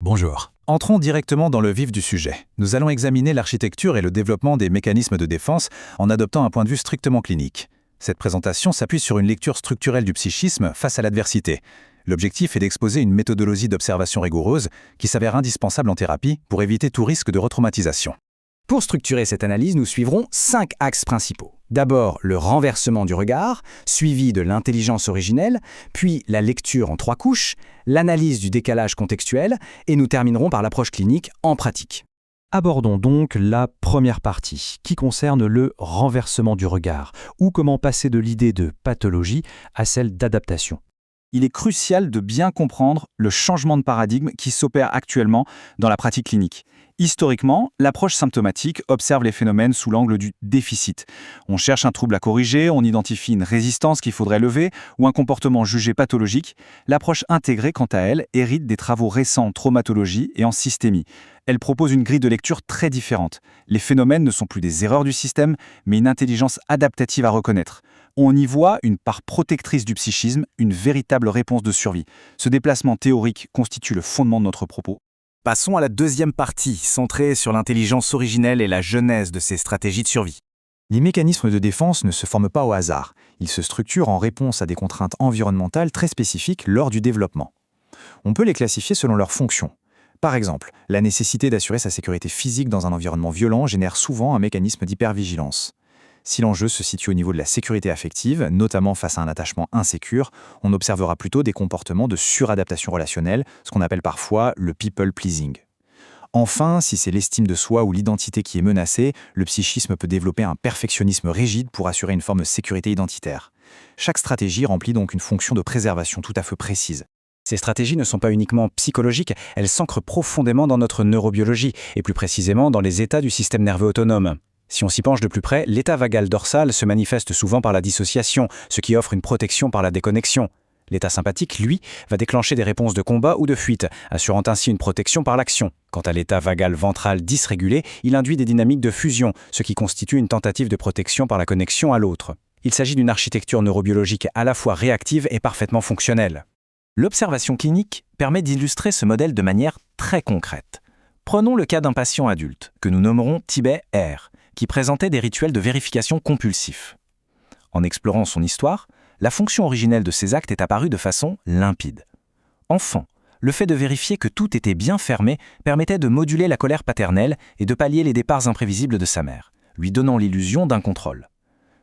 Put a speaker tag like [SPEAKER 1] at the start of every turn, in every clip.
[SPEAKER 1] Bonjour. Entrons directement dans le vif du sujet. Nous allons examiner l'architecture et le développement des mécanismes de défense en adoptant un point de vue strictement clinique. Cette présentation s'appuie sur une lecture structurelle du psychisme face à l'adversité. L'objectif est d'exposer une méthodologie d'observation rigoureuse qui s'avère indispensable en thérapie pour éviter tout risque de retraumatisation.
[SPEAKER 2] Pour structurer cette analyse, nous suivrons 5 axes principaux. D'abord, le renversement du regard, suivi de l'intelligence originelle, puis la lecture en 3 couches, l'analyse du décalage contextuel, et nous terminerons par l'approche clinique en pratique.
[SPEAKER 3] Abordons donc la première partie, qui concerne le renversement du regard, ou comment passer de l'idée de pathologie à celle d'adaptation.
[SPEAKER 1] Il est crucial de bien comprendre le changement de paradigme qui s'opère actuellement dans la pratique clinique. Historiquement, l'approche symptomatique observe les phénomènes sous l'angle du déficit. On cherche un trouble à corriger, on identifie une résistance qu'il faudrait lever ou un comportement jugé pathologique. L'approche intégrée, quant à elle, hérite des travaux récents en traumatologie et en systémie. Elle propose une grille de lecture très différente. Les phénomènes ne sont plus des erreurs du système, mais une intelligence adaptative à reconnaître. On y voit une part protectrice du psychisme, une véritable réponse de survie. Ce déplacement théorique constitue le fondement de notre propos.
[SPEAKER 2] Passons à la deuxième partie, centrée sur l'intelligence originelle et la genèse de ces stratégies de survie.
[SPEAKER 1] Les mécanismes de défense ne se forment pas au hasard. Ils se structurent en réponse à des contraintes environnementales très spécifiques lors du développement. On peut les classifier selon leur fonction. Par exemple, la nécessité d'assurer sa sécurité physique dans un environnement violent génère souvent un mécanisme d'hypervigilance. Si l'enjeu se situe au niveau de la sécurité affective, notamment face à un attachement insécure, on observera plutôt des comportements de suradaptation relationnelle, ce qu'on appelle parfois le people pleasing. Enfin, si c'est l'estime de soi ou l'identité qui est menacée, le psychisme peut développer un perfectionnisme rigide pour assurer une forme de sécurité identitaire. Chaque stratégie remplit donc une fonction de préservation tout à fait précise.
[SPEAKER 2] Ces stratégies ne sont pas uniquement psychologiques, elles s'ancrent profondément dans notre neurobiologie, et plus précisément dans les états du système nerveux autonome. Si on s'y penche de plus près, l'état vagal dorsal se manifeste souvent par la dissociation, ce qui offre une protection par la déconnexion. L'état sympathique, lui, va déclencher des réponses de combat ou de fuite, assurant ainsi une protection par l'action. Quant à l'état vagal ventral dysrégulé, il induit des dynamiques de fusion, ce qui constitue une tentative de protection par la connexion à l'autre. Il s'agit d'une architecture neurobiologique à la fois réactive et parfaitement fonctionnelle. L'observation clinique permet d'illustrer ce modèle de manière très concrète. Prenons le cas d'un patient adulte, que nous nommerons Tibet R, qui présentait des rituels de vérification compulsifs. En explorant son histoire, la fonction originelle de ces actes est apparue de façon limpide. Enfant, le fait de vérifier que tout était bien fermé permettait de moduler la colère paternelle et de pallier les départs imprévisibles de sa mère, lui donnant l'illusion d'un contrôle.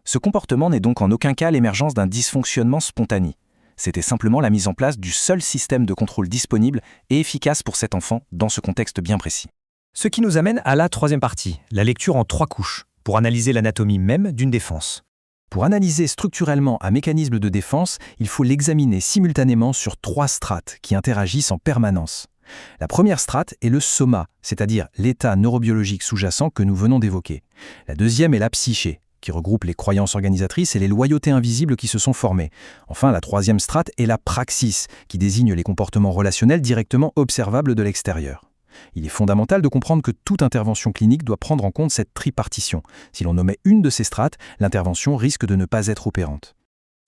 [SPEAKER 2] Ce comportement n'est donc en aucun cas l'émergence d'un dysfonctionnement spontané. C'était simplement la mise en place du seul système de contrôle disponible et efficace pour cet enfant dans ce contexte bien précis.
[SPEAKER 3] Ce qui nous amène à la troisième partie, la lecture en 3 couches, pour analyser l'anatomie même d'une défense.
[SPEAKER 1] Pour analyser structurellement un mécanisme de défense, il faut l'examiner simultanément sur 3 strates qui interagissent en permanence. La première strate est le soma, c'est-à-dire l'état neurobiologique sous-jacent que nous venons d'évoquer. La deuxième est la psyché, qui regroupe les croyances organisatrices et les loyautés invisibles qui se sont formées. Enfin, la troisième strate est la praxis, qui désigne les comportements relationnels directement observables de l'extérieur. Il est fondamental de comprendre que toute intervention clinique doit prendre en compte cette tripartition. Si l'on omet une de ces strates, l'intervention risque de ne pas être opérante.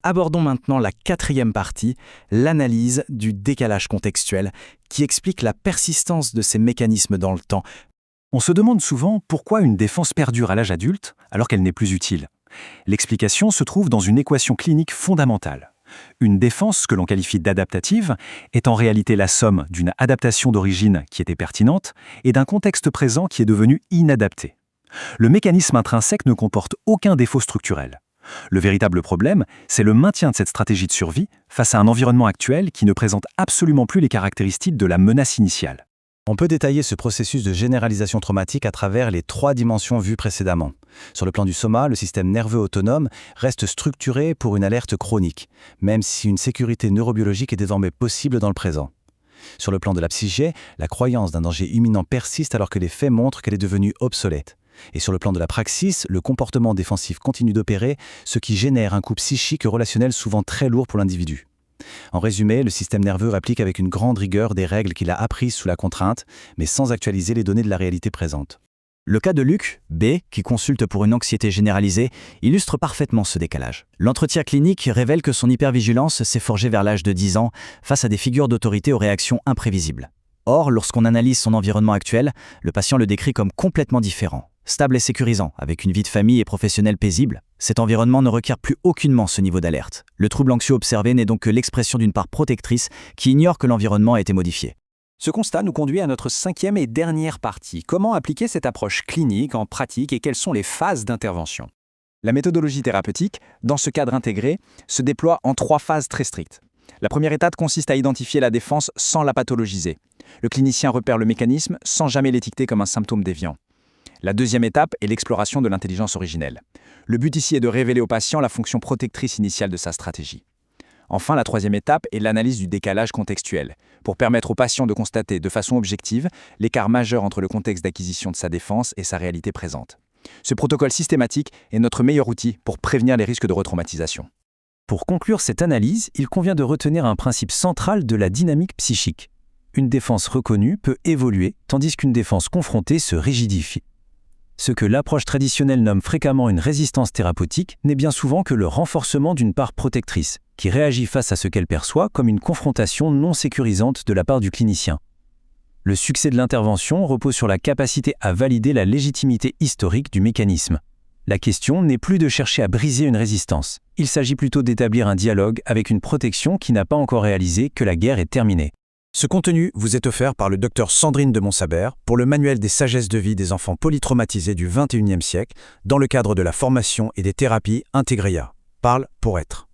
[SPEAKER 2] Abordons maintenant la 4e partie, l'analyse du décalage contextuel, qui explique la persistance de ces mécanismes dans le temps.
[SPEAKER 1] On se demande souvent pourquoi une défense perdure à l'âge adulte alors qu'elle n'est plus utile. L'explication se trouve dans une équation clinique fondamentale. Une défense que l'on qualifie d'adaptative est en réalité la somme d'une adaptation d'origine qui était pertinente et d'un contexte présent qui est devenu inadapté. Le mécanisme intrinsèque ne comporte aucun défaut structurel. Le véritable problème, c'est le maintien de cette stratégie de survie face à un environnement actuel qui ne présente absolument plus les caractéristiques de la menace initiale.
[SPEAKER 2] On peut détailler ce processus de généralisation traumatique à travers les 3 dimensions vues précédemment. Sur le plan du soma, le système nerveux autonome reste structuré pour une alerte chronique, même si une sécurité neurobiologique est désormais possible dans le présent. Sur le plan de la psyché, la croyance d'un danger imminent persiste alors que les faits montrent qu'elle est devenue obsolète. Et sur le plan de la praxis, le comportement défensif continue d'opérer, ce qui génère un coût psychique et relationnel souvent très lourd pour l'individu. En résumé, le système nerveux applique avec une grande rigueur des règles qu'il a apprises sous la contrainte, mais sans actualiser les données de la réalité présente. Le cas de Luc, B, qui consulte pour une anxiété généralisée, illustre parfaitement ce décalage. L'entretien clinique révèle que son hypervigilance s'est forgée vers l'âge de 10 ans face à des figures d'autorité aux réactions imprévisibles.
[SPEAKER 4] Or, lorsqu'on analyse son environnement actuel, le patient le décrit comme complètement différent. Stable et sécurisant, avec une vie de famille et professionnelle paisible, cet environnement ne requiert plus aucunement ce niveau d'alerte. Le trouble anxieux observé n'est donc que l'expression d'une part protectrice qui ignore que l'environnement a été modifié.
[SPEAKER 3] Ce constat nous conduit à notre 5e et dernière partie. Comment appliquer cette approche clinique en pratique et quelles sont les phases d'intervention?
[SPEAKER 1] La méthodologie thérapeutique, dans ce cadre intégré, se déploie en 3 phases très strictes. La première étape consiste à identifier la défense sans la pathologiser. Le clinicien repère le mécanisme sans jamais l'étiqueter comme un symptôme déviant. La deuxième étape est l'exploration de l'intelligence originelle. Le but ici est de révéler au patient la fonction protectrice initiale de sa stratégie. Enfin, la troisième étape est l'analyse du décalage contextuel, pour permettre au patient de constater de façon objective l'écart majeur entre le contexte d'acquisition de sa défense et sa réalité présente. Ce protocole systématique est notre meilleur outil pour prévenir les risques de retraumatisation.
[SPEAKER 3] Pour conclure cette analyse, il convient de retenir un principe central de la dynamique psychique. Une défense reconnue peut évoluer, tandis qu'une défense confrontée se rigidifie. Ce que l'approche traditionnelle nomme fréquemment une résistance thérapeutique n'est bien souvent que le renforcement d'une part protectrice, qui réagit face à ce qu'elle perçoit comme une confrontation non sécurisante de la part du clinicien. Le succès de l'intervention repose sur la capacité à valider la légitimité historique du mécanisme. La question n'est plus de chercher à briser une résistance. Il s'agit plutôt d'établir un dialogue avec une protection qui n'a pas encore réalisé que la guerre est terminée.
[SPEAKER 2] Ce contenu vous est offert par le Dr Sandrine de Montsabert pour le manuel des sagesses de vie des enfants polytraumatisés du XXIe siècle dans le cadre de la formation et des thérapies Integria. Parle pour être.